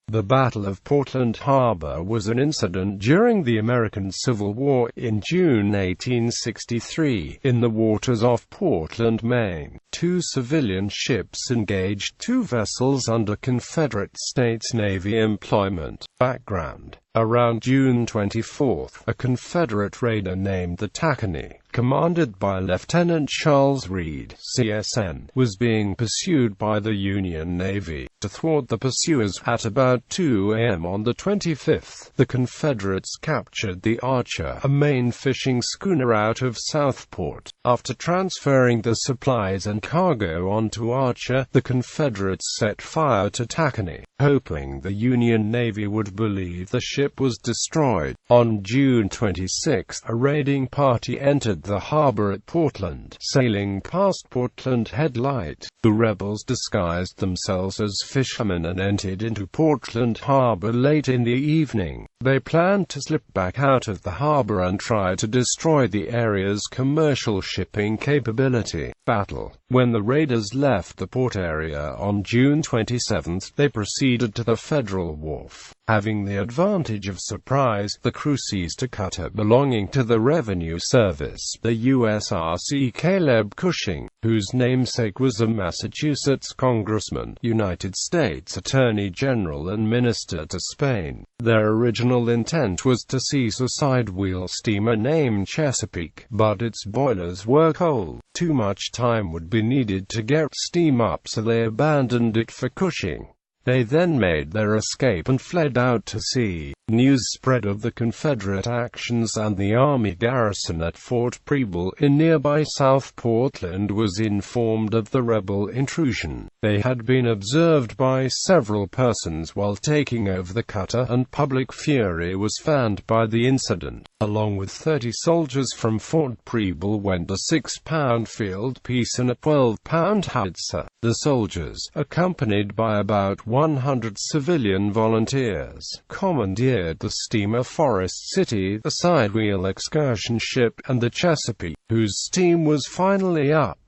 The Battle of Portland Harbor was an incident during the American Civil War in June 1863, in the waters off Portland, Maine. Two civilian ships engaged two vessels under Confederate States Navy employment. Background: around June 24, a Confederate raider named the Tacony, commanded by Lieutenant Charles Reed, CSN, was being pursued by the Union Navy. To thwart the pursuers, at about 2 a.m. on the 25th, the Confederates captured the Archer, a Maine fishing schooner out of Southport. After transferring the supplies and cargo onto Archer, the Confederates set fire to Tacony, hoping the Union Navy would believe the ship was destroyed. On June 26, a raiding party entered the harbor at Portland, sailing past Portland Headlight. The rebels disguised themselves as fishermen and entered into Portland Harbor late in the evening. They planned to slip back out of the harbor and try to destroy the area's commercial shipping capability. Battle: when the raiders left the port area on June 27, they proceeded to the Federal Wharf. Having the advantage of surprise, the crew seized a cutter belonging to the Revenue Service, the USRC Caleb Cushing, whose namesake was a Massachusetts congressman, United States Attorney General and minister to Spain. Their original intent was to seize a sidewheel steamer named Chesapeake, but its boilers were cold. Too much time would be needed to get steam up, so they abandoned it for Cushing. They then made their escape and fled out to sea. News spread of the Confederate actions, and the Army garrison at Fort Preble in nearby South Portland was informed of the rebel intrusion. They had been observed by several persons while taking over the cutter, and public fury was fanned by the incident. Along with 30 soldiers from Fort Preble went a 6-pound field piece and a 12-pound howitzer. The soldiers, accompanied by about 100 civilian volunteers, commandeered the steamer Forest City, the sidewheel excursion ship, and the Chesapeake, whose steam was finally up.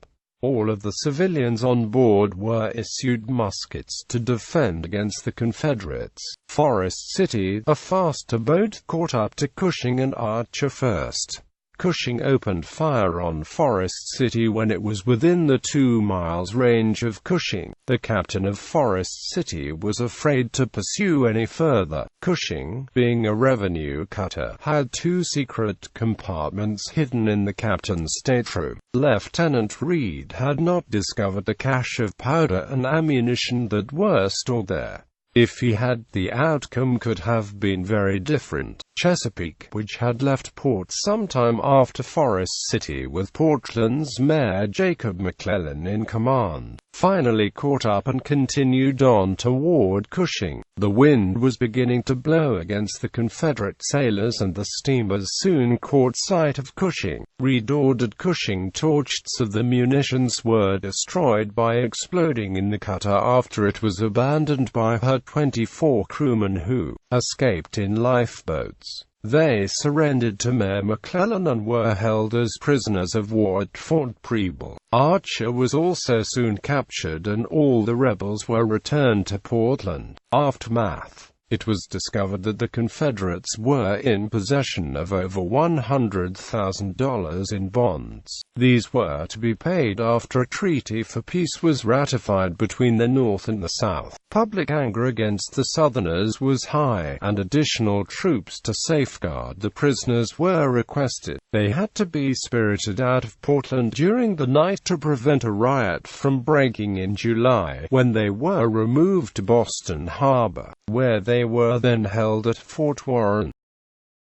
All of the civilians on board were issued muskets to defend against the Confederates. Forest City, a faster boat, caught up to Cushing and Archer first. Cushing opened fire on Forest City when it was within the 2 miles range of Cushing. The captain of Forest City was afraid to pursue any further. Cushing, being a revenue cutter, had 2 secret compartments hidden in the captain's stateroom. Lieutenant Reed had not discovered the cache of powder and ammunition that were stored there. If he had, the outcome could have been very different. Chesapeake, which had left port sometime after Forest City with Portland's Mayor Jacob McClellan in command, finally caught up and continued on toward Cushing. The wind was beginning to blow against the Confederate sailors, and the steamers soon caught sight of Cushing. Reed ordered Cushing torched, so the munitions were destroyed by exploding in the cutter after it was abandoned by her 24 crewmen who escaped in lifeboats. They surrendered to Mayor McClellan and were held as prisoners of war at Fort Preble. Archer was also soon captured, and all the rebels were returned to Portland. Aftermath: it was discovered that the Confederates were in possession of over $100,000 in bonds. These were to be paid after a treaty for peace was ratified between the North and the South. Public anger against the Southerners was high, and additional troops to safeguard the prisoners were requested. They had to be spirited out of Portland during the night to prevent a riot from breaking in July, when they were removed to Boston Harbor, where they were then held at Fort Warren.